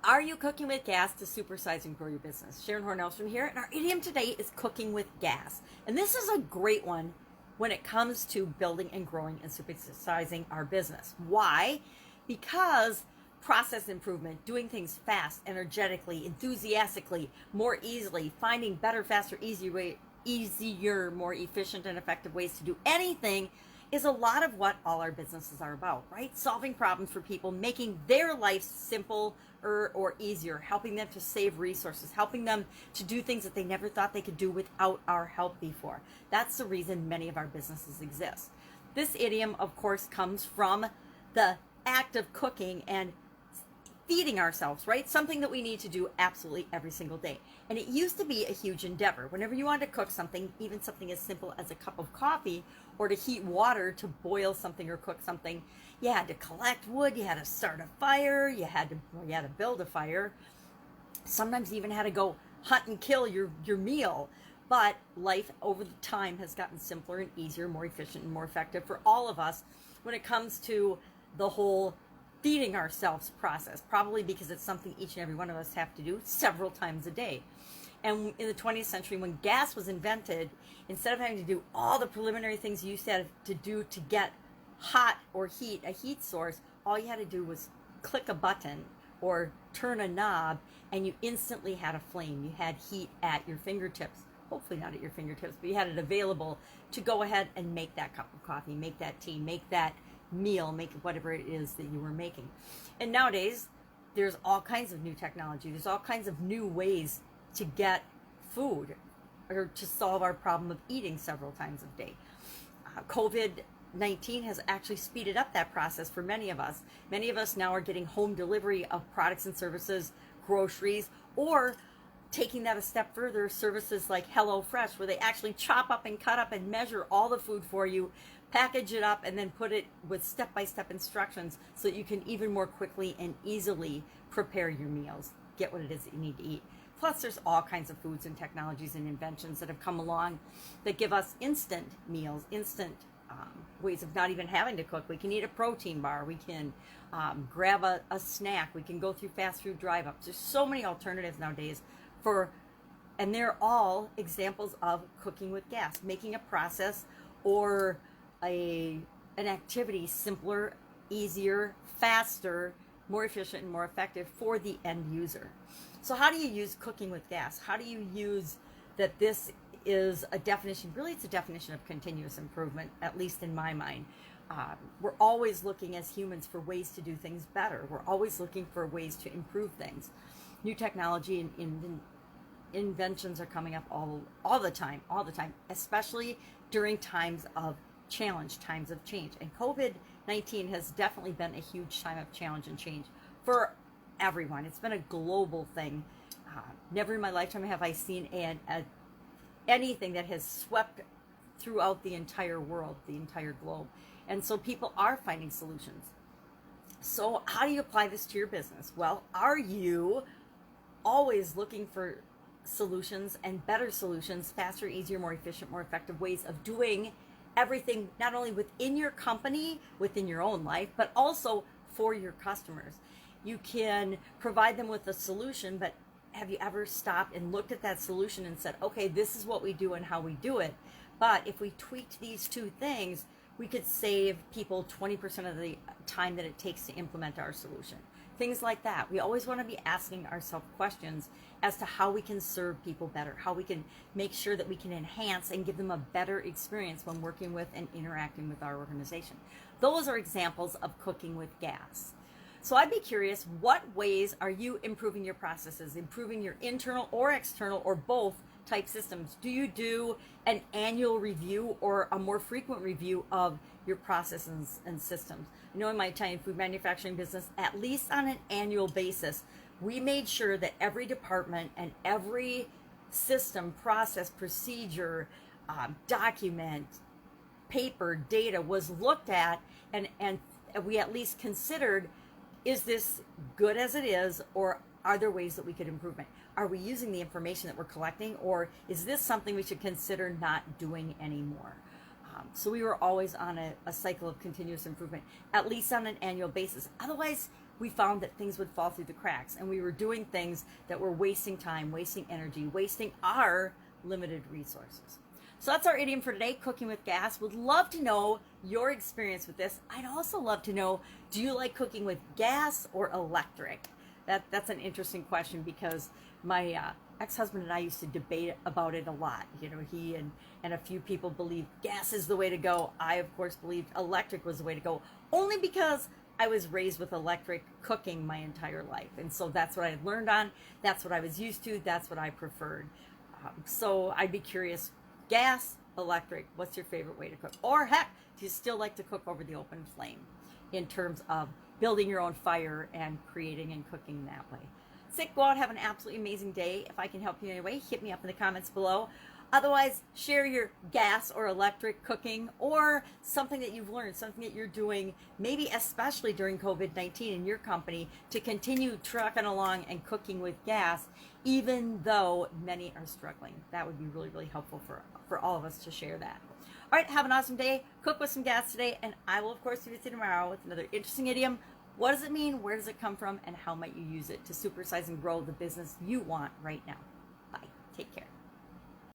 Are you cooking with gas to supersize and grow your business? Sharon Horne-Ellstrom here, and our idiom today is cooking with gas. And this is a great one when it comes to building and growing and supersizing our business. Why? Because process improvement, doing things fast, energetically, enthusiastically, more easily, finding better, faster, easier, more efficient and effective ways to do anything is a lot of what all our businesses are about, right? Solving problems for people, making their life simpler or easier, helping them to save resources, helping them to do things that they never thought they could do without our help before. That's the reason many of our businesses exist. This idiom, of course, comes from the act of cooking and feeding ourselves, right? Something that we need to do absolutely every single day. And it used to be a huge endeavor. Whenever you wanted to cook something, even something as simple as a cup of coffee or to heat water to boil something or cook something, you had to collect wood, you had to start a fire, you had to build a fire. Sometimes you even had to go hunt and kill your meal. But life over the time has gotten simpler and easier, more efficient and more effective for all of us when it comes to the whole feeding ourselves process, probably because it's something each and every one of us have to do several times a day. And in the 20th century, when gas was invented, instead of having to do all the preliminary things you used to have to do to get hot or heat a heat source, all you had to do was click a button or turn a knob and you instantly had a flame. You had heat at your fingertips. Hopefully not at your fingertips, but you had it available to go ahead and make that cup of coffee, make that tea, make that meal, make whatever it is that you were making. And nowadays, there's all kinds of new technology. There's all kinds of new ways to get food or to solve our problem of eating several times a day. COVID-19 has actually speeded up that process for many of us. Many of us now are getting home delivery of products and services, groceries, or taking that a step further, services like HelloFresh, where they actually chop up and cut up and measure all the food for you, package it up, and then put it with step-by-step instructions so that you can even more quickly and easily prepare your meals, get what it is that you need to eat. Plus, there's all kinds of foods and technologies and inventions that have come along that give us instant meals, instant ways of not even having to cook. We can eat a protein bar. We can grab a snack. We can go through fast food drive-ups. There's so many alternatives nowadays and they're all examples of cooking with gas, making a process or an activity simpler, easier, faster, more efficient, and more effective for the end user. So how do you use cooking with gas? How do you use that? This is a definition, really it's a definition of continuous improvement, at least in my mind. We're always looking as humans for ways to do things better. We're always looking for ways to improve things. New technology and inventions are coming up all the time, especially during times of challenge, times of change. And COVID-19 has definitely been a huge time of challenge and change for everyone. It's been a global thing. Never in my lifetime have I seen anything that has swept throughout the entire world, the entire globe. And so people are finding solutions. So how do you apply this to your business? Well, are you always looking for solutions and better solutions, faster, easier, more efficient, more effective ways of doing everything, not only within your company, within your own life, but also for your customers? You can provide them with a solution, but have you ever stopped and looked at that solution and said, okay, this is what we do and how we do it, but if we tweaked these two things, we could save people 20% of the time that it takes to implement our solution. Things like that. We always want to be asking ourselves questions as to how we can serve people better, how we can make sure that we can enhance and give them a better experience when working with and interacting with our organization. Those are examples of cooking with gas. So I'd be curious, what ways are you improving your processes, improving your internal or external or both type systems? Do you do an annual review or a more frequent review of your processes and systems? I know in my Italian food manufacturing business, at least on an annual basis, we made sure that every department and every system, process, procedure, document, paper, data was looked at and we at least considered, is this good as it is, or are there ways that we could improve it? Are we using the information that we're collecting, or is this something we should consider not doing anymore? So we were always on a cycle of continuous improvement, at least on an annual basis. Otherwise, we found that things would fall through the cracks, and we were doing things that were wasting time, wasting energy, wasting our limited resources. So that's our idiom for today, cooking with gas. Would love to know your experience with this. I'd also love to know, do you like cooking with gas or electric? That's an interesting question, because my ex-husband and I used to debate about it a lot. You know, he and a few people believed gas is the way to go. I, of course, believed electric was the way to go, only because I was raised with electric cooking my entire life. And so that's what I learned on. That's what I was used to. That's what I preferred. So I'd be curious, gas, electric, what's your favorite way to cook? Or heck, do you still like to cook over the open flame in terms of building your own fire and creating and cooking that way? So go out, have an absolutely amazing day. If I can help you in any way, hit me up in the comments below. Otherwise, share your gas or electric cooking, or something that you've learned, something that you're doing, maybe especially during COVID-19 in your company, to continue trucking along and cooking with gas, even though many are struggling. That would be really, really helpful for all of us to share that. All right, have an awesome day. Cook with some gas today, and I will, of course, see you tomorrow with another interesting idiom. What does it mean? Where does it come from? And how might you use it to supersize and grow the business you want right now? Bye. Take care.